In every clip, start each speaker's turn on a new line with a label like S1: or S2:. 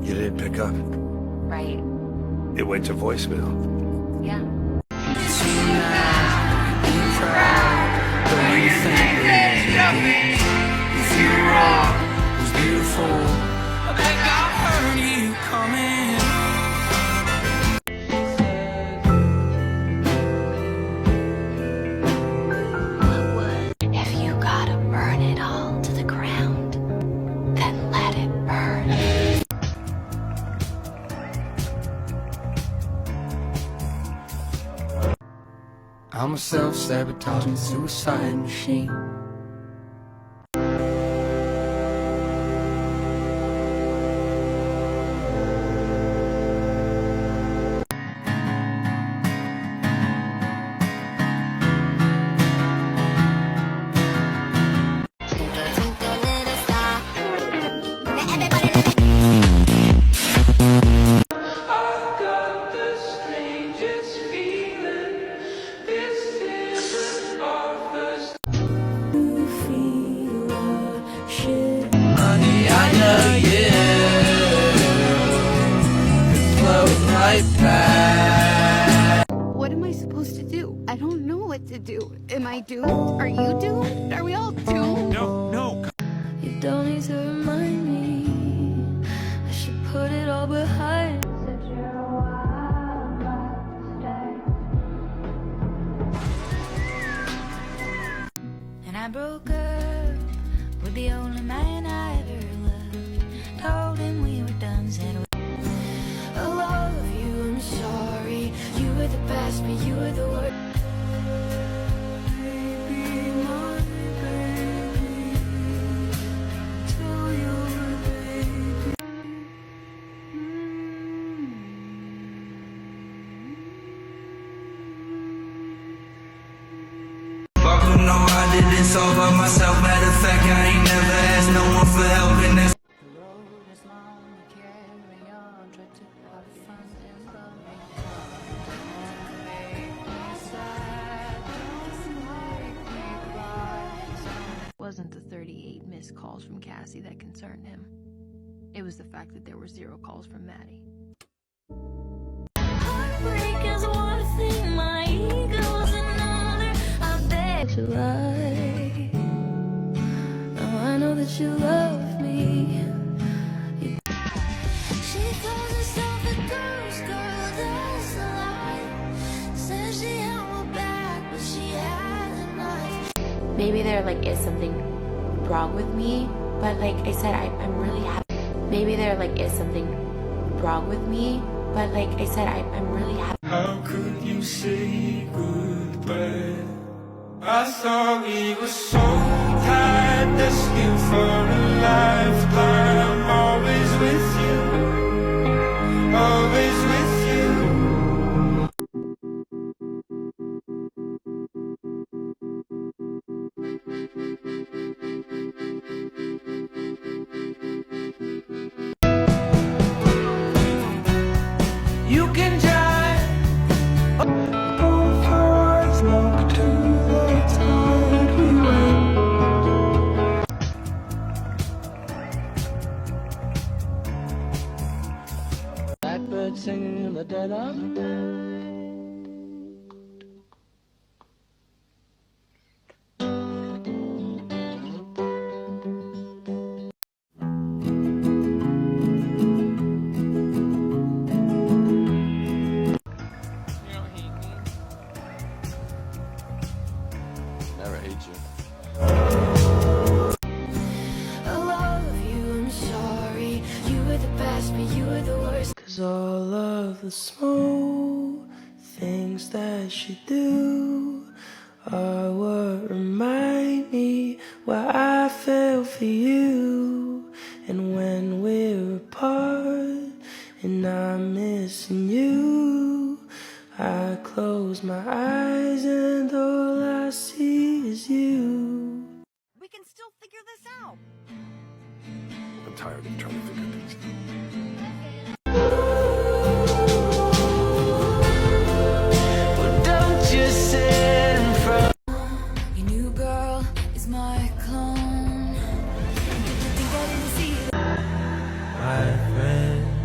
S1: You didn't pick up.
S2: Right.
S1: It went to voicemail.
S2: Yeah.
S3: If you're wrong, it's beautiful. I think I heard you coming.
S2: What would if you gotta burn it all to the ground? Then let it burn.
S3: I'm a self-sabotaging suicide machine.
S4: What am I supposed to do? I don't know what to do. Am I doomed? Are you doomed? Are we all doomed?
S1: No.
S5: You don't need to remind me. I should put it all behind.
S6: And I broke up with the only man I ever loved. Told him we were done, said
S5: I love you, I'm sorry. You were the best, but you were the worst. Baby, my baby, till you're baby.
S3: Fuck you, no, I did this all by myself. Matter of fact, I ain't never asked no one for help, and that's
S7: Wasn't the 38 missed calls from Cassie that concerned him. It was the fact that there were 0 calls from Maddie.
S5: Heartbreak is one thing, my ego's another. I bet you lie. Now I know that you love me. She calls herself a ghost girl, that's a lie. Says she had my back, but she had a knife.
S2: Maybe there is something wrong with me, but like I said, I'm really happy. Maybe there is something wrong with me, but like I said, I'm really happy.
S3: how could you say goodbye? I thought we were so tied, destined for a lifetime. Always with you, always with you. You can drive both hearts long to the tide we went. Blackbird singing in the dead of night.
S1: Never hate you.
S5: I love you, I'm sorry. You were the best, but you were the worst.
S3: 'Cause all of the small things that you do are what remind me why I fell for you. And when we're apart and I'm missing you, I close my eyes and all I see is you.
S4: We can still figure this out.
S1: I'm tired of trying to figure things out.
S3: Well, don't you sit in front.
S6: your new girl is my clone. Did you think I didn't see that?
S3: My friend.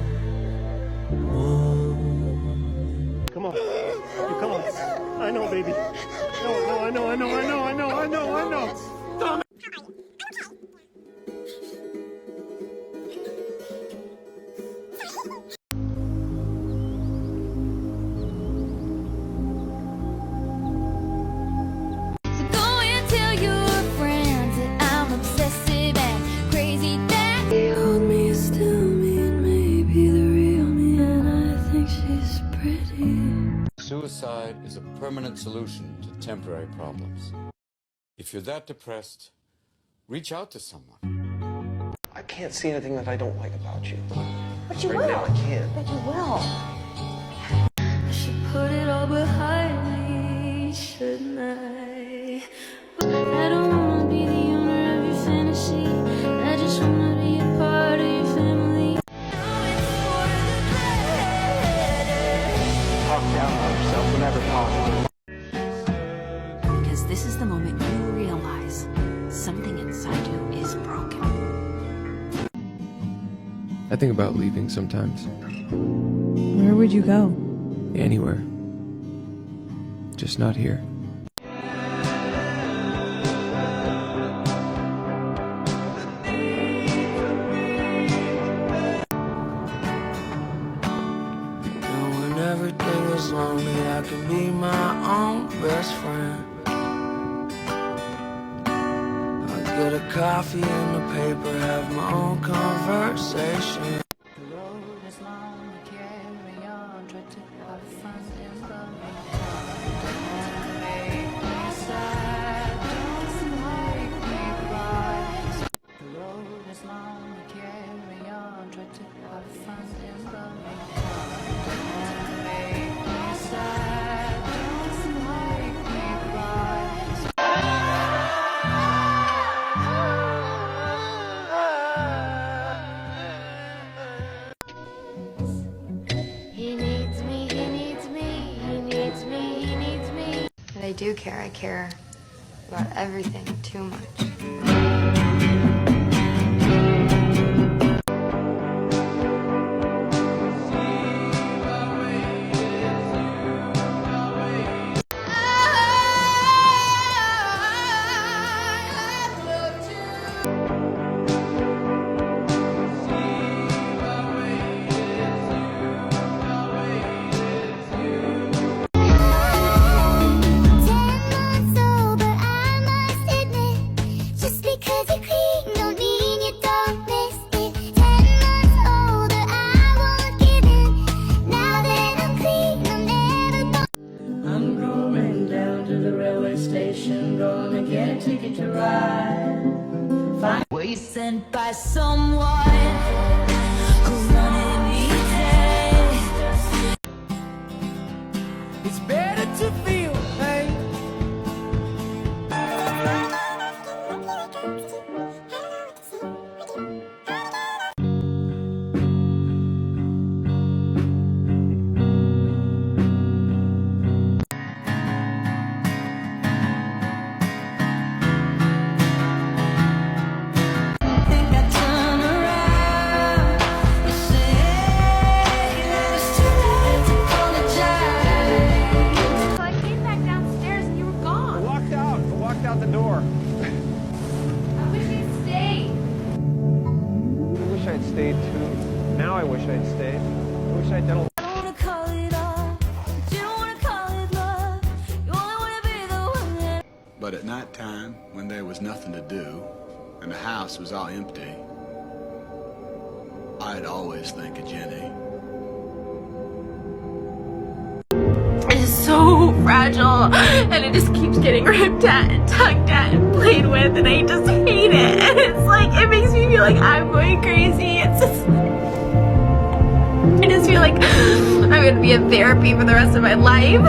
S8: suicide is a permanent solution to temporary problems. If you're that depressed, reach out to someone.
S9: I can't see anything that I don't like about you.
S10: But you
S9: right
S10: will.
S9: now, I can't.
S10: But you will.
S5: I should put it all behind me, shouldn't I? But I don't wanna be the owner of your fantasy. I just wanna be a part of your family.
S9: Talk down on yourself whenever possible.
S10: Because this is the moment you realize something inside you is broken.
S11: I think about leaving sometimes.
S12: Where would you go?
S11: Anywhere. Just not here.
S3: And when everything is lonely, I can be my own best friend. Get a coffee and a paper, have my own conversation.
S6: The road is long, carry on, try to have fun in the meantime. Don't make me sad, don't make me cry. The road is long, carry on, try to have fun in the meantime. Don't make me sad, don't make me cry.
S2: He needs me, he needs me, he needs me, he needs me.
S13: And I do care. I care about everything too much.
S6: Were you sent by someone who wanted me dead?
S3: It's better to feel pain.
S6: Think I turn around and say that it's too late to apologize.
S4: So I came back downstairs and you were
S9: I
S4: gone.
S9: walked out the door.
S4: I wish you'd stayed.
S9: I wish I'd stayed too. Now I wish I'd stayed. I wish I'd done a
S5: I don't wanna call it off, but you don't wanna call it love. You only wanna be the one that.
S1: But at night time, when there was nothing to do, and the house was all empty, I'd always think of Jenny.
S2: It's so fragile and it just keeps getting ripped at and tugged at and played with and I just hate it. And it's like, it makes me feel like I'm going crazy. It's just, I just feel like I'm gonna be in therapy for the rest of my life.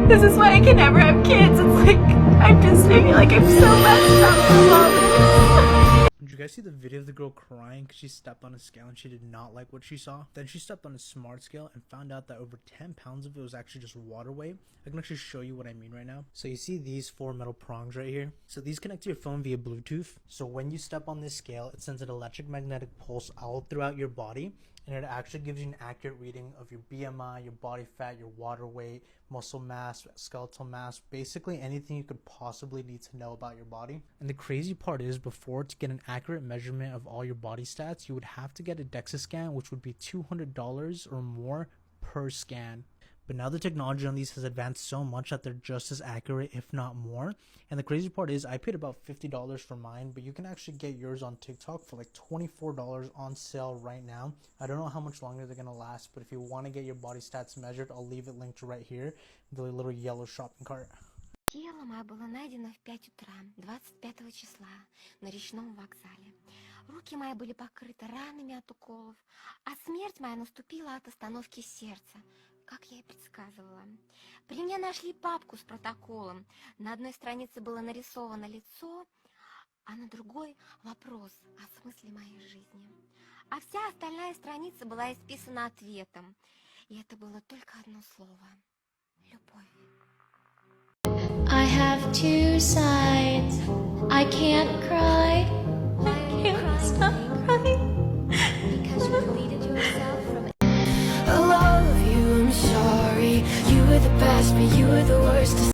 S2: This is why I can never have kids. It's like, I feel like I'm so messed up from all this.
S14: Did you guys see the video of the girl crying because she stepped on a scale and she did not like what she saw? Then she stepped on a smart scale and found out that over 10 pounds of it was actually just water weight. I can actually show you what I mean right now. So you see these 4 metal prongs right here? So these connect to your phone via Bluetooth. So when you step on this scale, it sends an electric magnetic pulse all throughout your body, and it actually gives you an accurate reading of your BMI, your body fat, your water weight, muscle mass, skeletal mass, basically anything you could possibly need to know about your body. And the crazy part is, before, to get an accurate measurement of all your body stats, you would have to get a DEXA scan, which would be $200 or more per scan. But now the technology on these has advanced so much that they're just as accurate, if not more. And the crazy part is I paid about $50 for mine, but you can actually get yours on TikTok for like $24 on sale right now. I don't know how much longer they're going to last, but if you want to get your body stats measured, I'll leave it linked right here, the little yellow shopping cart.
S15: Тело мое было найдено в 5 утра, 25 числа, на речном вокзале. Руки мои были покрыты ранами от уколов, а смерть моя наступила от остановки сердца, как я и предсказывала. При мне нашли папку с протоколом. На одной странице было нарисовано лицо, а на другой вопрос о смысле моей жизни. А вся остальная страница была исписана ответом. И это было только одно слово – любовь.
S5: I have two sides. I can't cry. I can't stop crying.
S15: Because you deleted yourself from
S3: I love you, I'm sorry. You were the best, but you were the worst.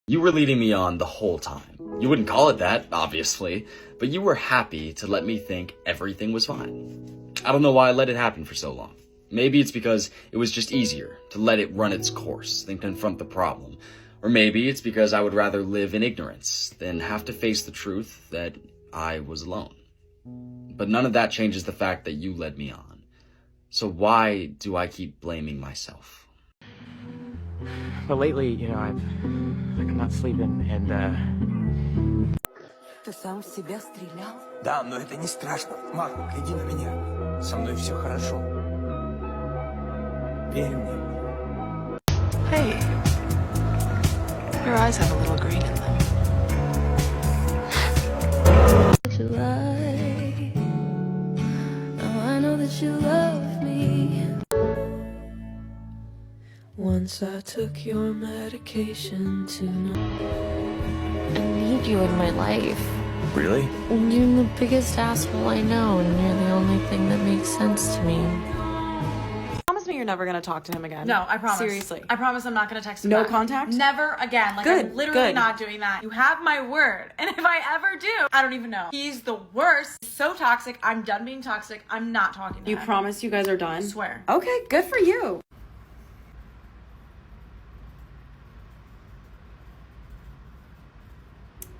S16: You were leading me on the whole time. You wouldn't call it that, obviously, but you were happy to let me think everything was fine. I don't know why I let it happen for so long. Maybe it's because it was just easier to let it run its course than confront the problem. Or maybe it's because I would rather live in ignorance than have to face the truth that I was alone. But none of that changes the fact that you led me on. So why do I keep blaming myself?
S17: But lately, you know, I'm not sleeping, and
S18: Ты сам в себя стрелял?
S19: Да, но это не страшно. Мама, гляди на меня. Со мной все хорошо. Верь мне.
S20: Hey, your eyes have a little green in them.
S5: July. Now I know that you love me.
S3: Once I took your medication to
S5: I need you in my life.
S19: Really?
S5: You're the biggest asshole I know, and you're the only thing that makes sense to me.
S20: Promise me you're never gonna talk to him again.
S21: No, I promise.
S20: Seriously.
S21: I promise I'm not gonna text him
S20: No
S21: back.
S20: contact?
S21: Never again. Like,
S20: Good,
S21: I'm literally
S20: good.
S21: not doing that. You have my word. And if I ever do, I don't even know. He's the worst. He's so toxic. I'm done being toxic. I'm not talking to
S20: You
S21: him.
S20: promise you guys are done?
S21: I swear.
S20: Okay, good for you.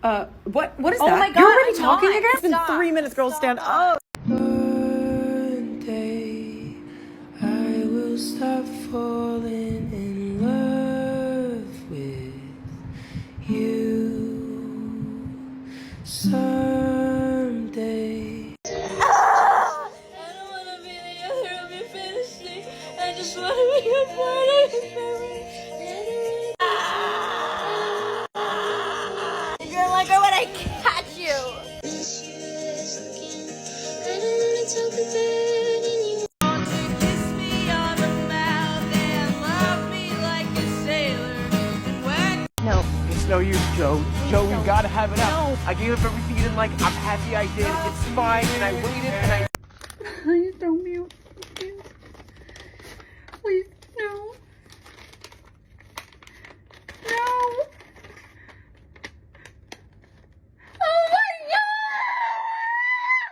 S20: What is
S21: Oh
S20: that?
S21: my God,
S20: You're already
S21: I'm
S20: talking
S21: not.
S20: again? It's been
S21: Stop.
S20: 3 minutes, girl. Stand up.
S3: one day I will stop falling in love with you someday.
S5: I don't wanna be the other of your fantasy. I just wanna be a part of your memory.
S2: You're like, I wanna catch you.
S5: I don't wanna talk about it.
S6: Kiss me on the mouth and love me like a sailor. And when
S17: no, it's no use, Joe. Joe, we gotta have it out. I gave up everything you didn't like. I'm happy I did. It's fine, and I waited, and I.
S4: Please don't mute. Please. Please, no. No. Oh my God!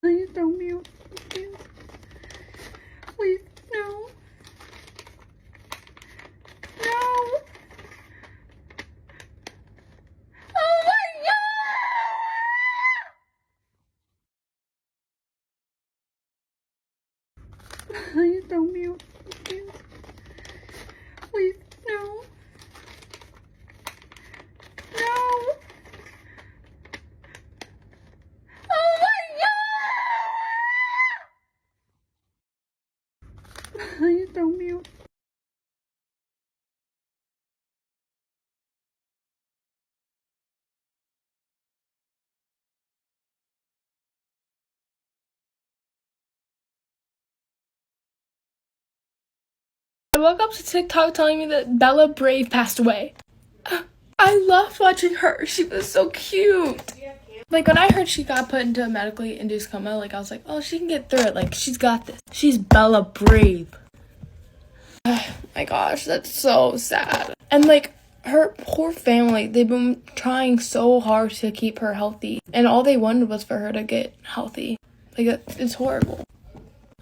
S4: Please don't mute. Please. Please, no. No. Oh my God! Please don't mute. Please. Please, no. No. Oh my God! Please don't mute.
S22: I woke up to TikTok telling me that Bella Brave passed away. I loved watching her. She was so cute. Like, when I heard she got put into a medically induced coma, like, I was like, oh, she can get through it. Like, she's got this. She's Bella Brave. Oh my gosh, that's so sad. And like, her poor family, they've been trying so hard to keep her healthy, and all they wanted was for her to get healthy. Like, it's horrible.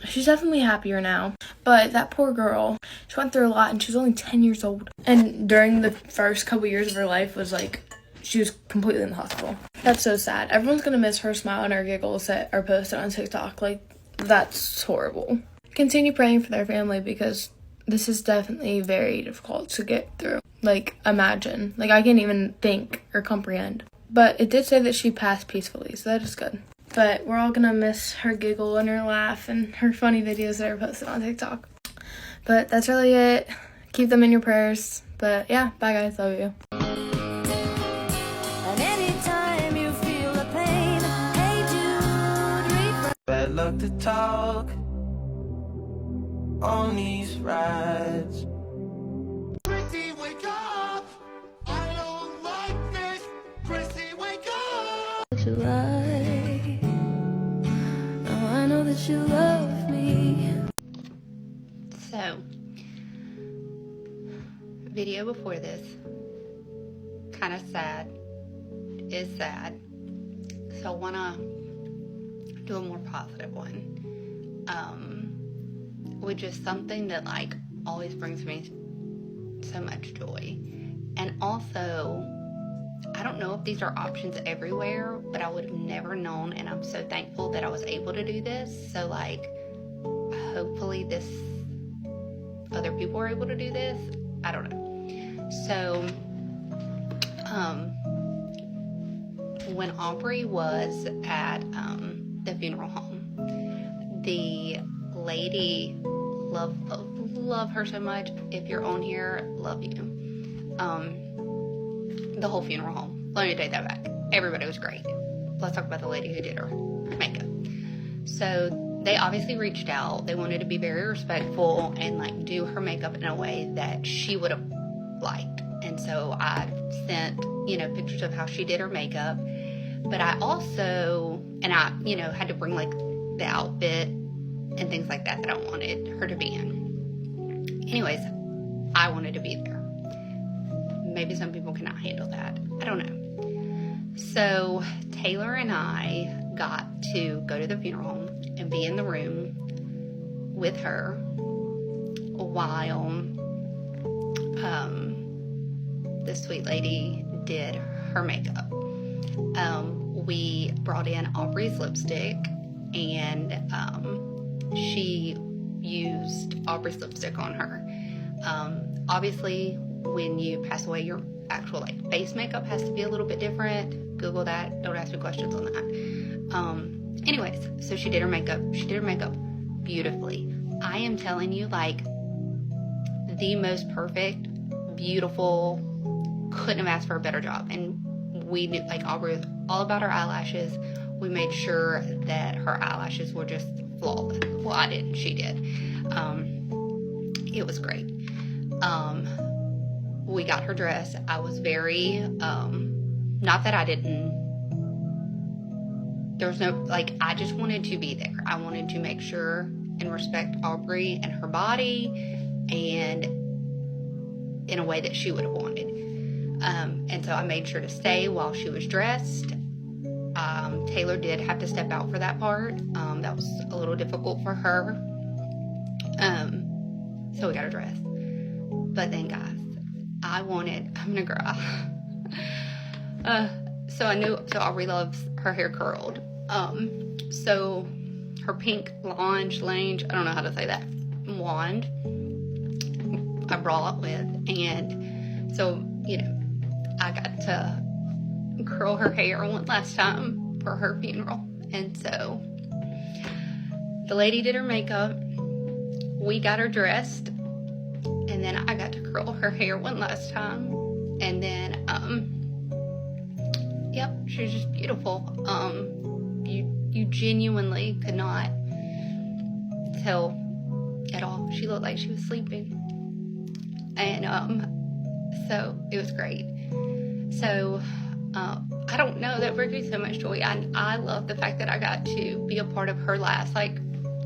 S22: She's definitely happier now, but that poor girl, she went through a lot, and she was only 10 years old. And during the first couple years of her life was like, she was completely in the hospital. That's so sad. Everyone's gonna miss her smile and her giggles that are posted on TikTok. Like, that's horrible. Continue praying for their family, because this is definitely very difficult to get through. Like, imagine. Like, I can't even think or comprehend. But it did say that she passed peacefully, so that is good. But we're all gonna miss her giggle and her laugh and her funny videos that are posted on TikTok. But that's really it. Keep them in your prayers. But yeah, bye guys. Love you.
S5: And anytime you feel the pain, hey Jude,
S3: Bad luck to talk on these rides.
S5: Chrissy, wake up! I don't like this! Chrissy, wake up!
S22: July. Now I know that you love me.
S4: So, video before this, kind of sad, is sad. So I want to do a more positive one. Which is something that like always brings me so much joy. And also, I don't know if these are options everywhere, but I would have never known, and I'm so thankful that I was able to do this. So like, hopefully other people are able to do this. I don't know. So, when Aubrey was at the funeral home, the lady, love her so much. If you're on here, love you. The whole funeral home. Let me take that back. Everybody was great. Let's talk about the lady who did her makeup. So they obviously reached out. They wanted to be very respectful and like do her makeup in a way that she would have liked. And so I sent, pictures of how she did her makeup. But I also, had to bring like the outfit and things like that I wanted her to be in. Anyways, I wanted to be there. Maybe some people cannot handle that. I don't know. So Taylor and I got to go to the funeral home and be in the room with her while the sweet lady did her makeup. We brought in Aubrey's lipstick, and she used Aubrey's lipstick on her. Obviously, when you pass away, your actual face makeup has to be a little bit different. Google that. Don't ask me questions on that. Anyways, so she did her makeup. She did her makeup beautifully. I am telling you, the most perfect, beautiful, couldn't have asked for a better job. And we knew, Aubrey was all about her eyelashes. We made sure that her eyelashes were just flawless. Well, I didn't. She did. It was great. We got her dressed. I was very, not that I didn't, there's no, I just wanted to be there. I wanted to make sure and respect Aubrey and her body, and in a way that she would have wanted. And so I made sure to stay while she was dressed. Taylor did have to step out for that part. That was a little difficult for her. So we got her dressed. But then, guys, I'm gonna cry. So Aubrey loves her hair curled. So her pink lange, I don't know how to say that, wand, I brought with, and so, I got to curl her hair one last time for her funeral. And so the lady did her makeup, we got her dressed, and then I got to curl her hair one last time. And then, yep, she was just beautiful. You genuinely could not tell at all. She looked like she was sleeping. And, so it was great. So, I don't know, that brings me so much joy. I love the fact that I got to be a part of her last,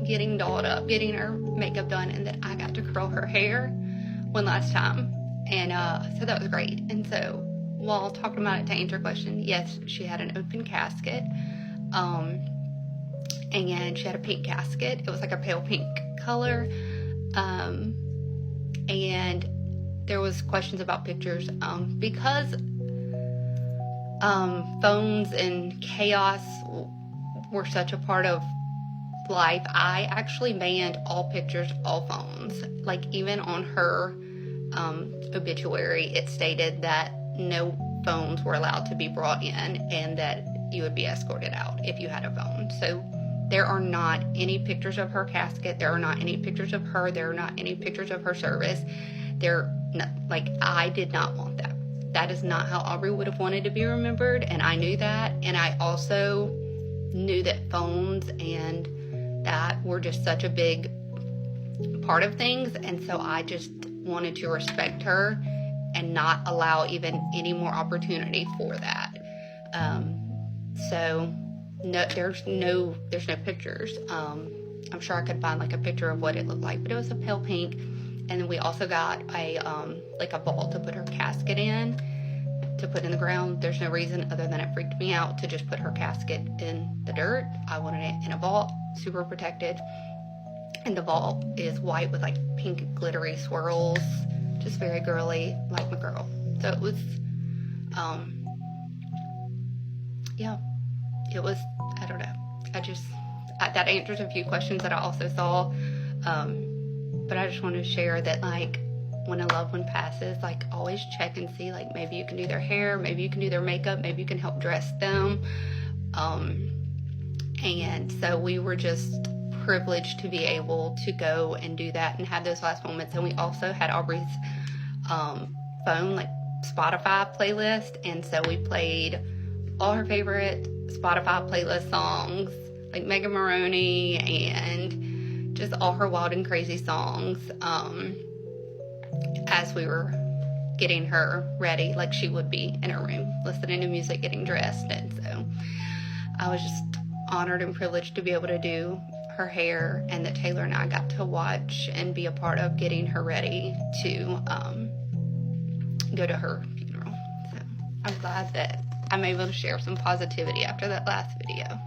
S4: getting dolled up, getting her makeup done, and then I got to curl her hair one last time. And so that was great. And so while talking about it, to answer your question, yes, she had an open casket. And she had a pink casket. It was like a pale pink color. And there was questions about pictures. Because phones and chaos were such a part of life, I actually banned all pictures, all phones. Like, even on her obituary, it stated that no phones were allowed to be brought in and that you would be escorted out if you had a phone. So there are not any pictures of her casket. There are not any pictures of her. There are not any pictures of her service. I did not want that. That is not how Aubrey would have wanted to be remembered, and I knew that. And I also knew that phones and that were just such a big part of things, and so I just wanted to respect her and not allow even any more opportunity for that. So no, there's no pictures. I'm sure I could find like a picture of what it looked like, but it was a pale pink. And then we also got a vault to put her casket in, to put in the ground. There's no reason other than it freaked me out to just put her casket in the dirt. I wanted it in a vault, super protected. And the vault is white with like pink glittery swirls, just very girly, like my girl. So it was, it was, I don't know. That answers a few questions that I also saw. But I just wanted to share that, like, when a loved one passes, like, always check and see, like, maybe you can do their hair, maybe you can do their makeup, maybe you can help dress them. And so we were just privileged to be able to go and do that and have those last moments. And we also had Aubrey's phone, like, Spotify playlist, and so we played all her favorite Spotify playlist songs, like Megan Maroney and just all her wild and crazy songs, as we were getting her ready, like she would be in her room, listening to music, getting dressed. And so I was just honored and privileged to be able to do her hair, and that Taylor and I got to watch and be a part of getting her ready to go to her funeral. So I'm glad that I'm able to share some positivity after that last video.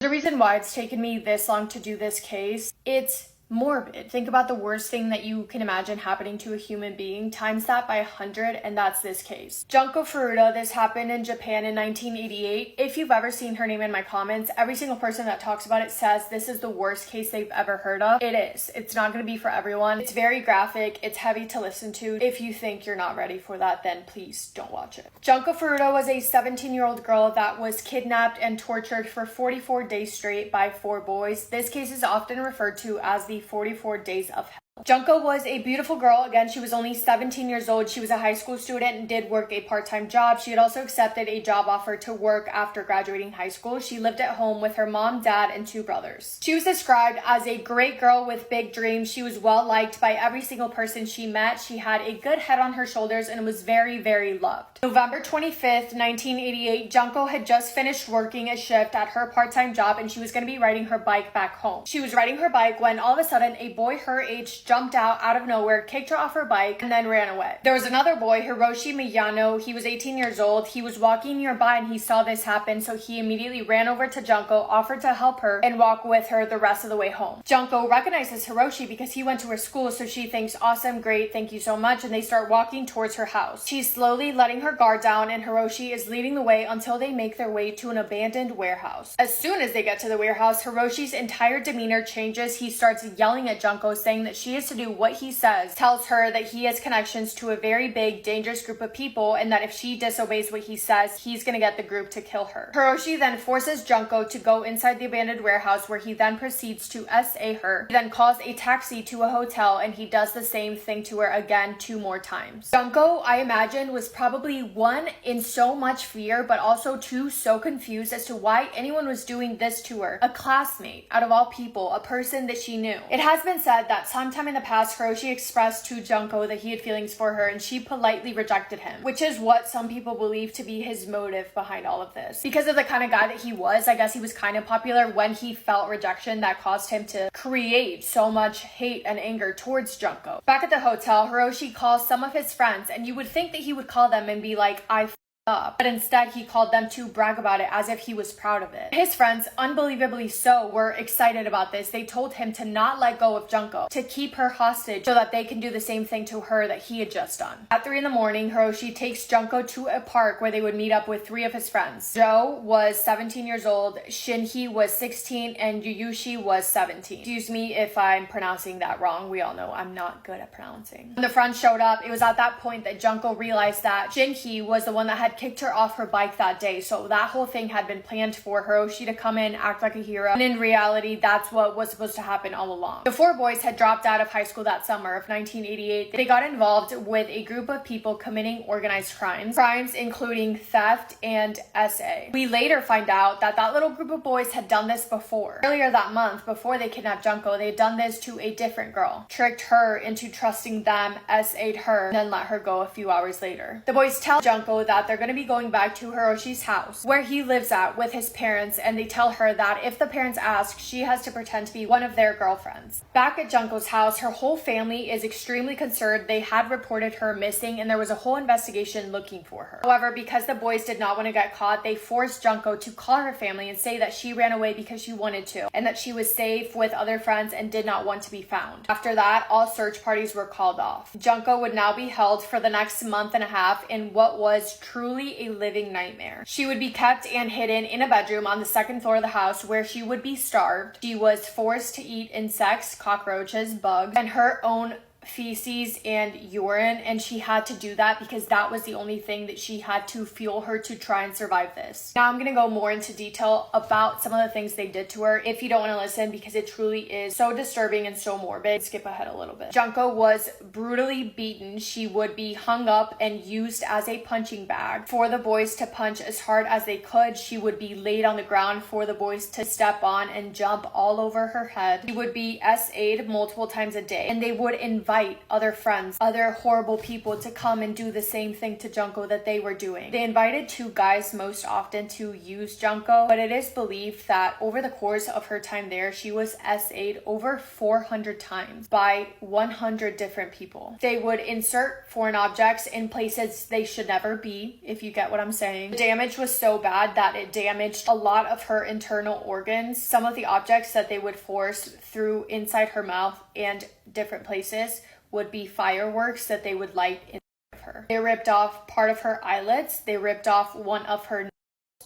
S22: The reason why it's taken me this long to do this case, it's morbid. Think about the worst thing that you can imagine happening to a human being, times that by 100, and that's this case. Junko Furuta, this happened in Japan in 1988. If you've ever seen her name in my comments, every single person that talks about it says this is the worst case they've ever heard of. It is. It's not going to be for everyone. It's very graphic. It's heavy to listen to. If you think you're not ready for that, then please don't watch it. Junko Furuta was a 17-year-old girl that was kidnapped and tortured for 44 days straight by 4 boys. This case is often referred to as the 44 days of hell. Junko was a beautiful girl. Again, she was only 17 years old. She was a high school student and did work a part-time job. She had also accepted a job offer to work after graduating high school. She lived at home with her mom, dad, and 2 brothers. She was described as a great girl with big dreams. She was well liked by every single person she met. She had a good head on her shoulders and was very, very loved. November 25th, 1988, Junko had just finished working a shift at her part-time job, and she was going to be riding her bike back home. She was riding her bike when all of a sudden a boy her age jumped out of nowhere, kicked her off her bike, and then ran away. There was another boy, Hiroshi Miyano. He was 18 years old. He was walking nearby and he saw this happen, so he immediately ran over to Junko, offered to help her, and walk with her the rest of the way home. Junko recognizes Hiroshi because he went to her school, so she thinks, awesome, great, thank you so much, and they start walking towards her house. She's slowly letting her guard down, and Hiroshi is leading the way until they make their way to an abandoned warehouse. As soon as they get to the warehouse, Hiroshi's entire demeanor changes. He starts yelling at Junko, saying that she
S2: is to do what he says, tells her that he has connections to a very big, dangerous group of people, and that if she disobeys what he says, he's gonna get the group to kill her. Hiroshi then forces Junko to go inside the abandoned warehouse, where he then proceeds to SA her. He then calls a taxi to a hotel, and he does the same thing to her again 2 more times. Junko, I imagine, was probably 1, in so much fear, but also 2, so confused as to why anyone was doing this to her. A classmate, out of all people, a person that she knew. It has been said that sometime in the past, Hiroshi expressed to Junko that he had feelings for her, and she politely rejected him, which is what some people believe to be his motive behind all of this. Because of the kind of guy that he was, I guess he was kind of popular. When he felt rejection, that caused him to create so much hate and anger towards Junko. Back at the hotel, Hiroshi calls some of his friends, and you would think that he would call them and be like, I f***ed up. But instead, he called them to brag about it as if he was proud of it. His friends, unbelievably so, were excited about this. They told him to not let go of Junko, to keep her hostage so that they can do the same thing to her that he had just done. At 3 in the morning, Hiroshi takes Junko to a park where they would meet up with 3 of his friends. Joe was 17 years old, Shinhee was 16, and Yuyushi was 17. Excuse me if I'm pronouncing that wrong. We all know I'm not good at pronouncing. When the friends showed up, it was at that point that Junko realized that Shinhee was the one that had kicked her off her bike that day. So that whole thing had been planned for Hiroshi to come in, act like a hero, and in reality, that's what was supposed to happen all along. The 4 boys had dropped out of high school that summer of 1988. They got involved with a group of people committing organized crimes including theft and SA. We later find out that that little group of boys had done this before. Earlier that month, before they kidnapped Junko, they had done this to a different girl, tricked her into trusting them, SA'd her, and then let her go a few hours later. The boys tell Junko that they're going to be going back to Hiroshi's house, where he lives at with his parents, and they tell her that if the parents ask, she has to pretend to be one of their girlfriends. Back at Junko's house, her whole family is extremely concerned. They had reported her missing, and there was a whole investigation looking for her. However, because the boys did not want to get caught, they forced Junko to call her family and say that she ran away because she wanted to, and that she was safe with other friends and did not want to be found. After that, all search parties were called off. Junko would now be held for the next month and a half in what was truly a living nightmare. She would be kept and hidden in a bedroom on the 2nd floor of the house, where she would be starved. She was forced to eat insects, cockroaches, bugs, and her own feces and urine, and she had to do that because that was the only thing that she had to fuel her to try and survive this. Now I'm gonna go more into detail about some of the things they did to her if you don't want to listen, because it truly is so disturbing and so morbid. Skip ahead a little bit. Junko was brutally beaten. She would be hung up and used as a punching bag for the boys to punch as hard as they could. She would be laid on the ground for the boys to step on and jump all over her head. She would be SA'd multiple times a day, and they would invite other friends, other horrible people to come and do the same thing to Junko that they were doing. They invited 2 guys most often to use Junko, but it is believed that over the course of her time there, she was SA'd over 400 times by 100 different people. They would insert foreign objects in places they should never be, if you get what I'm saying. The damage was so bad that it damaged a lot of her internal organs. Some of the objects that they would force through inside her mouth and different places would be fireworks that they would light in her. They ripped off part of her eyelids. They ripped off one of her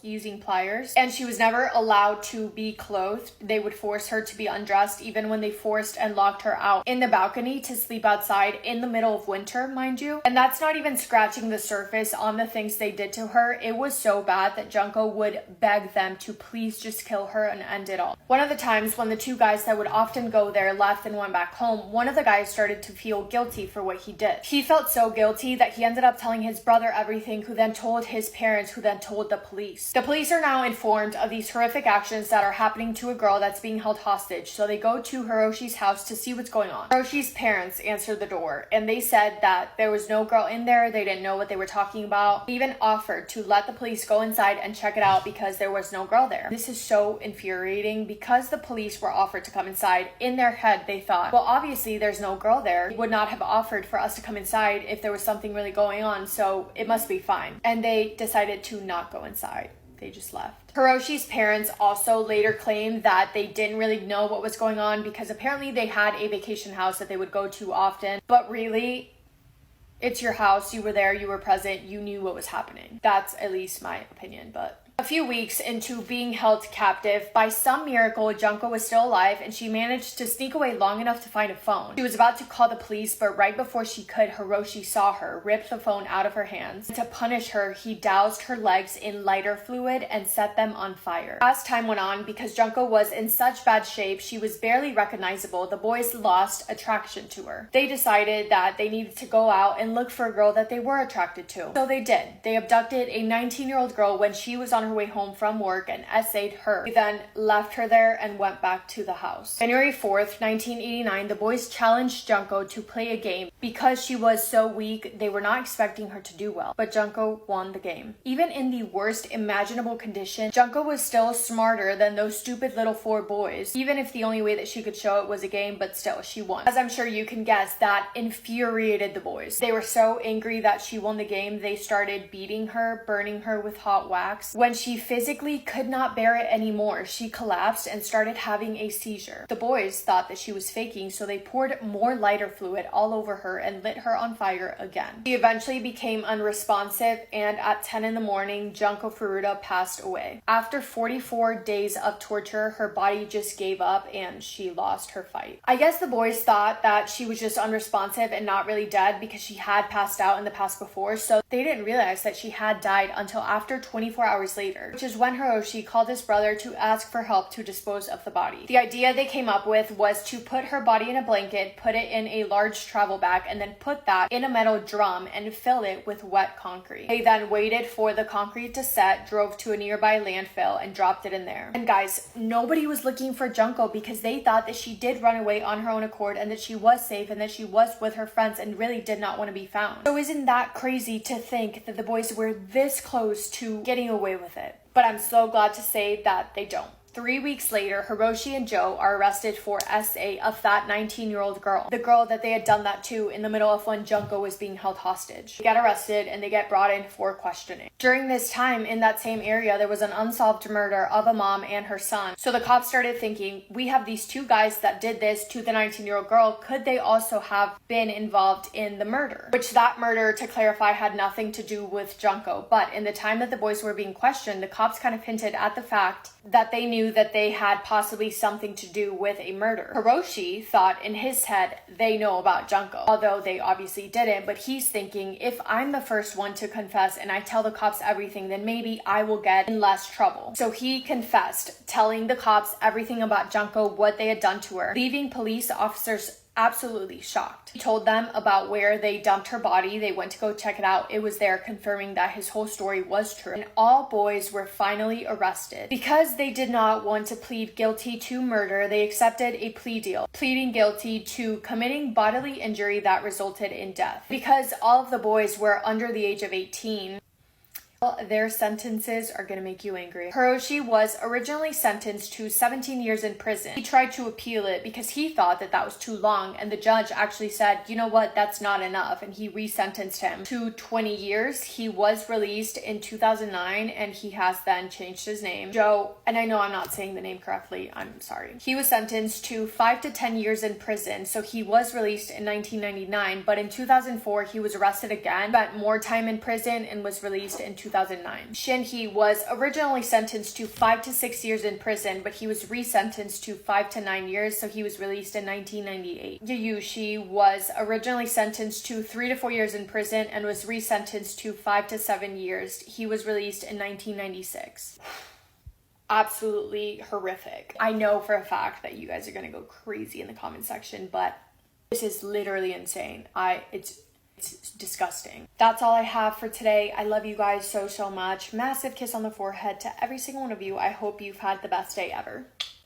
S2: using pliers, and she was never allowed to be clothed. They would force her to be undressed, even when they forced and locked her out in the balcony to sleep outside in the middle of winter, mind you. And that's not even scratching the surface on the things they did to her. It was so bad that Junko would beg them to please just kill her and end it all. One of the times when the 2 guys that would often go there left and went back home, one of the guys started to feel guilty for what he did. He felt so guilty that he ended up telling his brother everything, who then told his parents, who then told the police. The police are now informed of these horrific actions that are happening to a girl that's being held hostage, so they go to Hiroshi's house to see what's going on. Hiroshi's parents answered the door, and they said that there was no girl in there. They didn't know what they were talking about. They even offered to let the police go inside and check it out because there was no girl there. This is so infuriating. Because the police were offered to come inside, in their head they thought, well, obviously there's no girl there. They would not have offered for us to come inside if there was something really going on, so it must be fine. And they decided to not go inside. They just left. Hiroshi's parents also later claimed that they didn't really know what was going on because apparently they had a vacation house that they would go to often. But really, it's your house. You were there. You were present. You knew what was happening. That's at least my opinion, but A few weeks into being held captive, by some miracle, Junko was still alive and she managed to sneak away long enough to find a phone. She was about to call the police, but right before she could, Hiroshi saw her, ripped the phone out of her hands. To punish her, he doused her legs in lighter fluid and set them on fire. As time went on, because Junko was in such bad shape, she was barely recognizable, the boys lost attraction to her. They decided that they needed to go out and look for a girl that they were attracted to. So they did. They abducted a 19-year-old girl when she was on her way home from work and essayed her. They then left her there and went back to the house. January 4th, 1989, the boys challenged Junko to play a game. Because she was so weak, they were not expecting her to do well, but Junko won the game. Even in the worst imaginable condition, Junko was still smarter than those stupid little 4 boys, even if the only way that she could show it was a game, but still, she won. As I'm sure you can guess, that infuriated the boys. They were so angry that she won the game, they started beating her, burning her with hot wax. When she physically could not bear it anymore, she collapsed and started having a seizure. The boys thought that she was faking, so they poured more lighter fluid all over her and lit her on fire again. She eventually became unresponsive, and at 10 in the morning, Junko Furuta passed away. After 44 days of torture, her body just gave up and she lost her fight. I guess the boys thought that she was just unresponsive and not really dead because she had passed out in the past before, so they didn't realize that she had died until after 24 hours later, which is when Hiroshi called his brother to ask for help to dispose of the body. The idea they came up with was to put her body in a blanket, put it in a large travel bag, and then put that in a metal drum and fill it with wet concrete. They then waited for the concrete to set, drove to a nearby landfill, and dropped it in there. And guys, nobody was looking for Junko because they thought that she did run away on her own accord and that she was safe and that she was with her friends and really did not want to be found. So isn't that crazy to think that the boys were this close to getting away with it? But I'm so glad to say that they don't. 3 weeks later, Hiroshi and Joe are arrested for SA of that 19-year-old girl. The girl that they had done that to in the middle of when Junko was being held hostage. They get arrested and they get brought in for questioning. During this time, in that same area, there was an unsolved murder of a mom and her son. So the cops started thinking, we have these 2 guys that did this to the 19-year-old girl. Could they also have been involved in the murder? Which that murder, to clarify, had nothing to do with Junko. But in the time that the boys were being questioned, the cops kind of hinted at the fact that they knew that they had possibly something to do with a murder. Hiroshi thought in his head they know about Junko, although they obviously didn't, but he's thinking, if I'm the first one to confess and I tell the cops everything, then maybe I will get in less trouble. So he confessed, telling the cops everything about Junko, what they had done to her, leaving police officers absolutely shocked. He told them about where they dumped her body. They went to go check it out. It was there, confirming that his whole story was true. And all boys were finally arrested. Because they did not want to plead guilty to murder, they accepted a plea deal, pleading guilty to committing bodily injury that resulted in death. Because all of the boys were under the age of 18, their sentences are gonna make you angry. Hiroshi was originally sentenced to 17 years in prison. He tried to appeal it because he thought that that was too long, and the judge actually said, you know what, that's not enough, and he resentenced him to 20 years. He was released in 2009, and he has then changed his name. Joe, and I know I'm not saying the name correctly, I'm sorry. He was sentenced to 5 to 10 years in prison, so he was released in 1999, but in 2004, he was arrested again, spent more time in prison, and was released in 2009. Shinhee was originally sentenced to 5 to 6 years in prison, but he was resentenced to 5 to 9 years, so he was released in 1998. Yayushi was originally sentenced to 3 to 4 years in prison and was resentenced to 5 to 7 years. He was released in 1996. Absolutely horrific. I know for a fact that you guys are gonna go crazy in the comment section, but this is literally insane. It's disgusting. That's all I have for today. I love you guys so much. Massive kiss on the forehead to every single one of you. I hope you've had the best day ever.